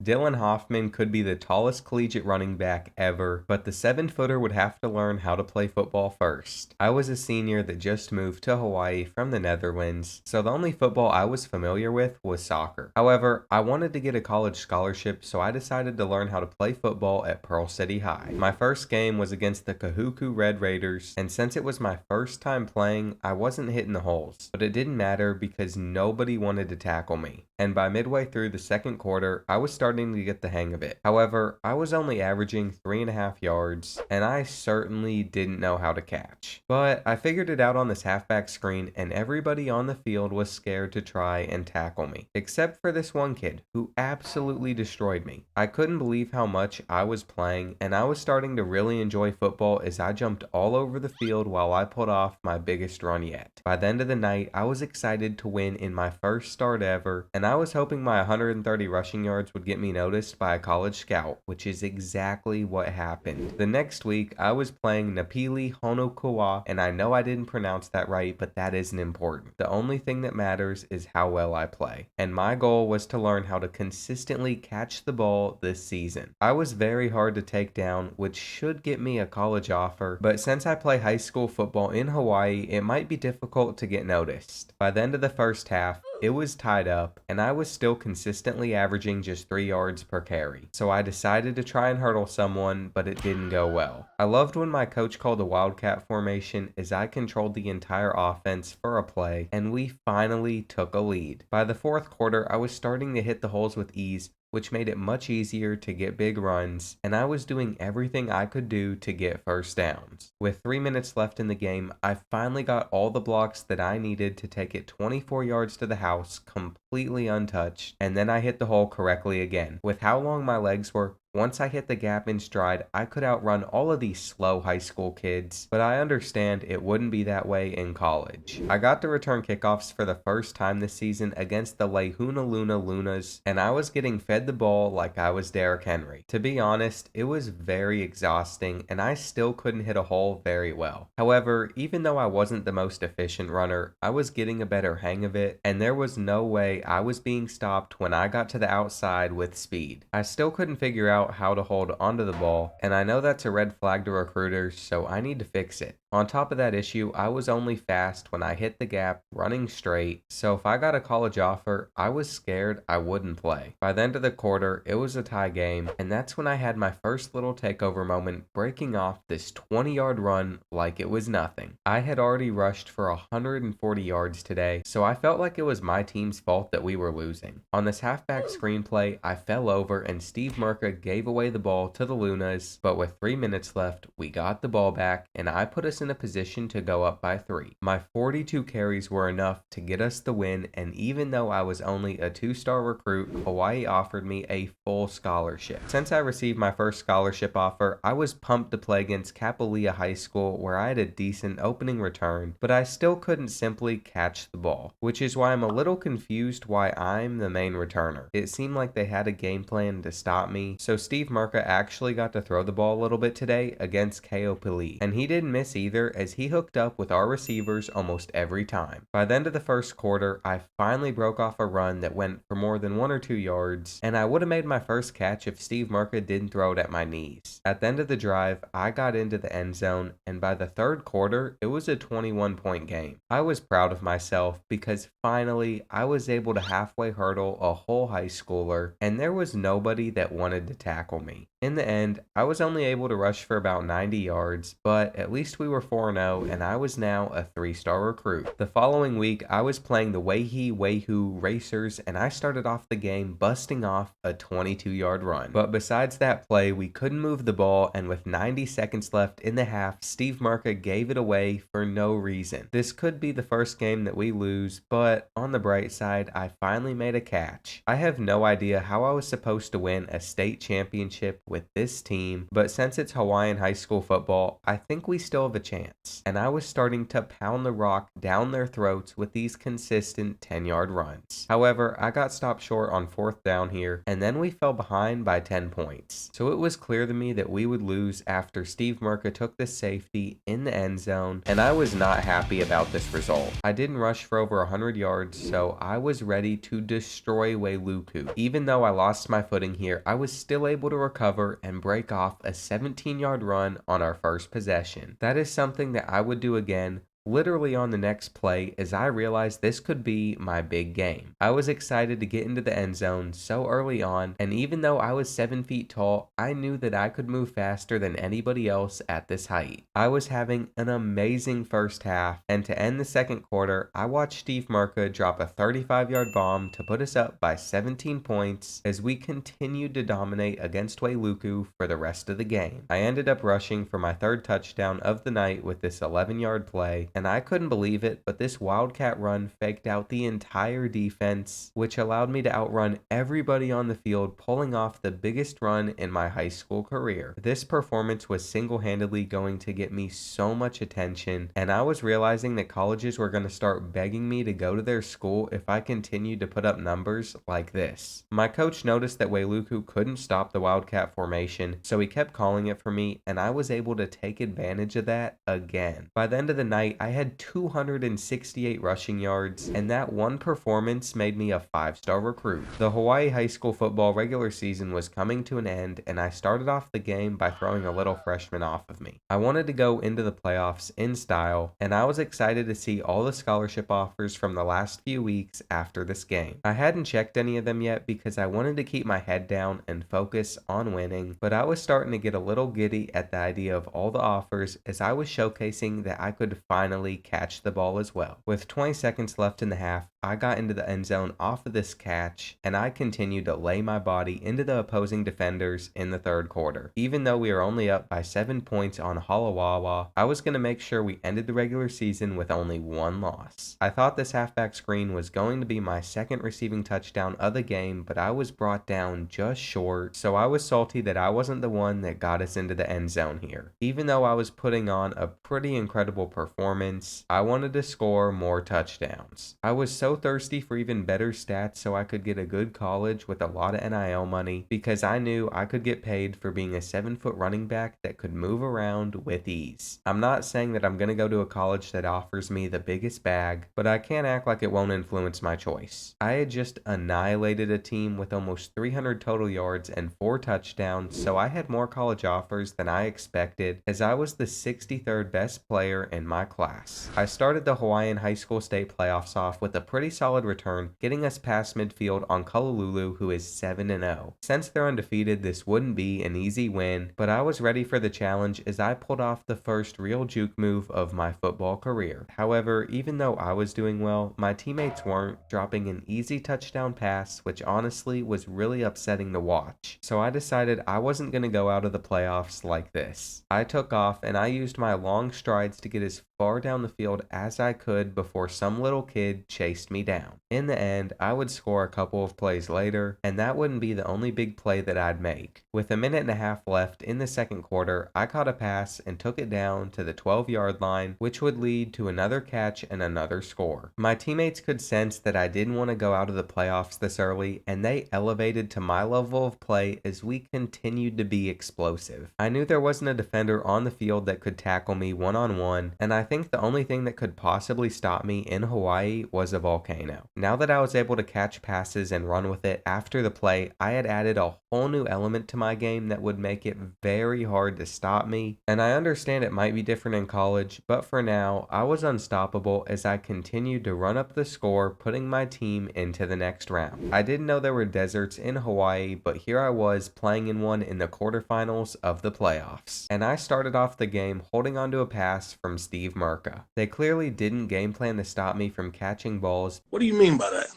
Dylan Hoffman could be the tallest collegiate running back ever, but the 7-footer would have to learn how to play football first. I was a senior that just moved to Hawaii from the Netherlands, so the only football I was familiar with was soccer. However, I wanted to get a college scholarship, so I decided to learn how to play football at Pearl City High. My first game was against the Kahuku Red Raiders, and since it was my first time playing, I wasn't hitting the holes. But it didn't matter because nobody wanted to tackle me, and by midway through the second quarter, I was starting to get the hang of it. However, I was only averaging 3.5 yards, and I certainly didn't know how to catch. But I figured it out on this halfback screen, and everybody on the field was scared to try and tackle me, except for this one kid who absolutely destroyed me. I couldn't believe how much I was playing, and I was starting to really enjoy football as I jumped all over the field while I pulled off my biggest run yet. By the end of the night, I was excited to win in my first start ever, and I was hoping my 130 rushing yards would get me noticed by a college scout, which is exactly what happened. The next week, I was playing Napili Honokawa, and I know I didn't pronounce that right, but that isn't important. The only thing that matters is how well I play, and my goal was to learn how to consistently catch the ball this season. I was very hard to take down, which should get me a college offer, but since I play high school football in Hawaii, it might be difficult to get noticed. By the end of the first half, it was tied up, and I was still consistently averaging just 3 yards per carry. So I decided to try and hurdle someone, but it didn't go well. I loved when my coach called a wildcat formation as I controlled the entire offense for a play, and we finally took a lead. By the fourth quarter, I was starting to hit the holes with ease, which made it much easier to get big runs, and I was doing everything I could do to get first downs. With 3 minutes left in the game, I finally got all the blocks that I needed to take it 24 yards to the house, completely untouched, and then I hit the hole correctly again. With how long my legs were, once I hit the gap in stride, I could outrun all of these slow high school kids, but I understand it wouldn't be that way in college. I got to return kickoffs for the first time this season against the Lehunaluna Lunas, and I was getting fed the ball like I was Derrick Henry. To be honest, it was very exhausting, and I still couldn't hit a hole very well. However, even though I wasn't the most efficient runner, I was getting a better hang of it, and there was no way I was being stopped when I got to the outside with speed. I still couldn't figure out how to hold onto the ball, and I know that's a red flag to recruiters, so I need to fix it. On top of that issue, I was only fast when I hit the gap running straight, so if I got a college offer, I was scared I wouldn't play. By the end of the quarter, it was a tie game, and that's when I had my first little takeover moment, breaking off this 20-yard run like it was nothing. I had already rushed for 140 yards today, so I felt like it was my team's fault that we were losing. On this halfback screenplay, I fell over and Steve Merca gave away the ball to the Lunas, but with 3 minutes left, we got the ball back, and I put us in a position to go up by 3. My 42 carries were enough to get us the win, and even though I was only a 2-star recruit, Hawaii offered me a full scholarship. Since I received my first scholarship offer, I was pumped to play against Kapolei High School, where I had a decent opening return, but I still couldn't simply catch the ball, which is why I'm a little confused why I'm the main returner. It seemed like they had a game plan to stop me, so Steve Merca actually got to throw the ball a little bit today against Kapolei, and he didn't miss either as he hooked up with our receivers almost every time. By the end of the first quarter, I finally broke off a run that went for more than 1 or 2 yards, and I would have made my first catch if Steve Merca didn't throw it at my knees. At the end of the drive, I got into the end zone, and by the third quarter, it was a 21-point game. I was proud of myself because finally, I was able to halfway hurdle a whole high schooler, and there was nobody that wanted to tackle me. In the end, I was only able to rush for about 90 yards, but at least we were 4-0 and I was now a 3-star recruit. The following week, I was playing the Waihu Racers and I started off the game busting off a 22-yard run. But besides that play, we couldn't move the ball, and with 90 seconds left in the half, Steve Merca gave it away for no reason. This could be the first game that we lose, but on the bright side, I finally made a catch. I have no idea how I was supposed to win a state championship championship with this team, but since it's Hawaiian high school football, I think we still have a chance. And I was starting to pound the rock down their throats with these consistent 10-yard runs. However, I got stopped short on 4th down here, and then we fell behind by 10 points. So it was clear to me that we would lose after Steve Murka took the safety in the end zone, and I was not happy about this result. I didn't rush for over 100 yards, so I was ready to destroy Wailuku. Even though I lost my footing here, I was still able to recover and break off a 17-yard run on our first possession. That is something that I would do again, literally on the next play, as I realized this could be my big game. I was excited to get into the end zone so early on, and even though I was 7 feet tall, I knew that I could move faster than anybody else at this height. I was having an amazing first half, and to end the second quarter, I watched Steve Murka drop a 35-yard bomb to put us up by 17 points as we continued to dominate against Wailuku for the rest of the game. I ended up rushing for my 3rd touchdown of the night with this 11-yard play, and I couldn't believe it, but this Wildcat run faked out the entire defense, which allowed me to outrun everybody on the field, pulling off the biggest run in my high school career. This performance was single-handedly going to get me so much attention, and I was realizing that colleges were going to start begging me to go to their school if I continued to put up numbers like this. My coach noticed that Wailuku couldn't stop the Wildcat formation, so he kept calling it for me, and I was able to take advantage of that again. By the end of the night, I had 268 rushing yards, and that one performance made me a 5-star recruit. The Hawaii high school football regular season was coming to an end, and I started off the game by throwing a little freshman off of me. I wanted to go into the playoffs in style, and I was excited to see all the scholarship offers from the last few weeks after this game. I hadn't checked any of them yet because I wanted to keep my head down and focus on winning, but I was starting to get a little giddy at the idea of all the offers as I was showcasing that I could finally catch the ball as well. With 20 seconds left in the half, I got into the end zone off of this catch, and I continued to lay my body into the opposing defenders in the 3rd quarter. Even though we were only up by 7 points on Halawawa, I was going to make sure we ended the regular season with only 1 loss. I thought this halfback screen was going to be my 2nd receiving touchdown of the game, but I was brought down just short, so I was salty that I wasn't the one that got us into the end zone here. Even though I was putting on a pretty incredible performance, I wanted to score more touchdowns. I was so thirsty for even better stats so I could get a good college with a lot of NIL money, because I knew I could get paid for being a 7-foot running back that could move around with ease. I'm not saying that I'm going to go to a college that offers me the biggest bag, but I can't act like it won't influence my choice. I had just annihilated a team with almost 300 total yards and 4 touchdowns, so I had more college offers than I expected, as I was the 63rd best player in my class. I started the Hawaiian high school state playoffs off with a pretty solid return, getting us past midfield on Kalululu, who is 7-0. Since they're undefeated, this wouldn't be an easy win, but I was ready for the challenge as I pulled off the first real juke move of my football career. However, even though I was doing well, my teammates weren't, dropping an easy touchdown pass, which honestly was really upsetting to watch. So I decided I wasn't going to go out of the playoffs like this. I took off, and I used my long strides to get as far down the field as I could before some little kid chased me down. In the end, I would score a couple of plays later, and that wouldn't be the only big play that I'd make. With a minute and a half left in the second quarter, I caught a pass and took it down to the 12-yard line, which would lead to another catch and another score. My teammates could sense that I didn't want to go out of the playoffs this early, and they elevated to my level of play as we continued to be explosive. I knew there wasn't a defender on the field that could tackle me one-on-one, and I think the only thing that could possibly stop me in Hawaii was a volcano. Now that I was able to catch passes and run with it after the play, I had added a whole new element to my game that would make it very hard to stop me, and I understand it might be different in college, but for now, I was unstoppable as I continued to run up the score, putting my team into the next round. I didn't know there were deserts in Hawaii, but here I was playing in one in the quarterfinals of the playoffs, and I started off the game holding onto a pass from Steve Murka. They clearly didn't game plan to stop me from catching balls. What do you mean by that?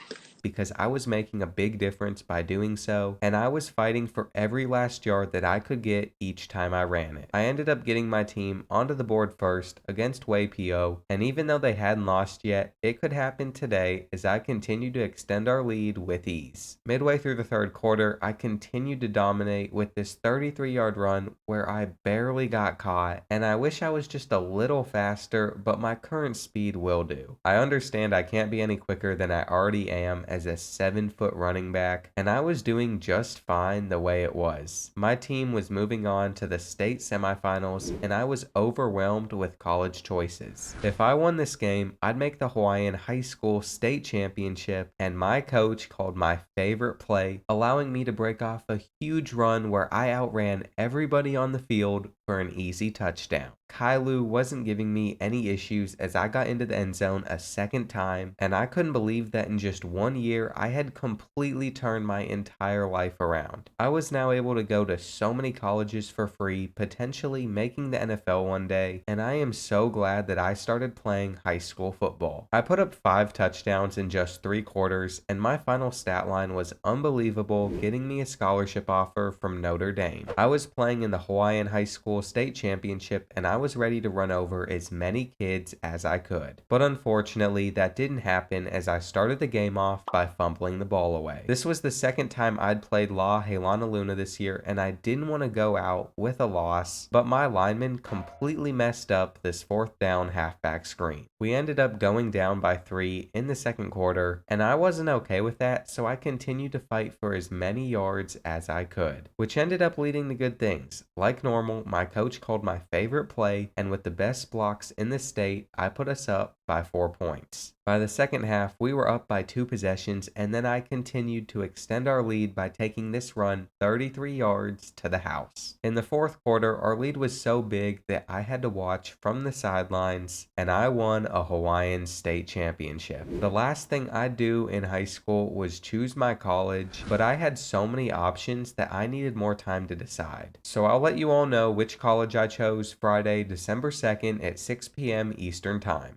because I was making a big difference by doing so, and I was fighting for every last yard that I could get each time I ran it. I ended up getting my team onto the board first against WayPO, and even though they hadn't lost yet, it could happen today as I continued to extend our lead with ease. Midway through the third quarter, I continued to dominate with this 33-yard run where I barely got caught, and I wish I was just a little faster, but my current speed will do. I understand I can't be any quicker than I already am as a 7-foot running back, and I was doing just fine the way it was. My team was moving on to the state semifinals, and I was overwhelmed with college choices. If I won this game, I'd make the Hawaiian High School State Championship, and my coach called my favorite play, allowing me to break off a huge run where I outran everybody on the field for an easy touchdown. Kailu wasn't giving me any issues as I got into the end zone a second time, and I couldn't believe that in just 1 year I had completely turned my entire life around. I was now able to go to so many colleges for free, potentially making the NFL one day, and I am so glad that I started playing high school football. I put up 5 touchdowns in just 3 quarters, and my final stat line was unbelievable, getting me a scholarship offer from Notre Dame. I was playing in the Hawaiian High School State Championship, and I was ready to run over as many kids as I could. But unfortunately, that didn't happen as I started the game off by fumbling the ball away. This was the second time I'd played La Helana Luna this year, and I didn't want to go out with a loss, but my lineman completely messed up this 4th down halfback screen. We ended up going down by 3 in the second quarter, and I wasn't okay with that, so I continued to fight for as many yards as I could, which ended up leading to good things. Like normal, my coach called my favorite play, and with the best blocks in the state, I put us up by 4 points. By the second half, we were up by 2 possessions, and then I continued to extend our lead by taking this run 33 yards to the house. In the fourth quarter, our lead was so big that I had to watch from the sidelines, and I won a Hawaiian state championship. The last thing I'd do in high school was choose my college, but I had so many options that I needed more time to decide. So I'll let you all know which college I chose Friday, December 2nd at 6 p.m. Eastern Time.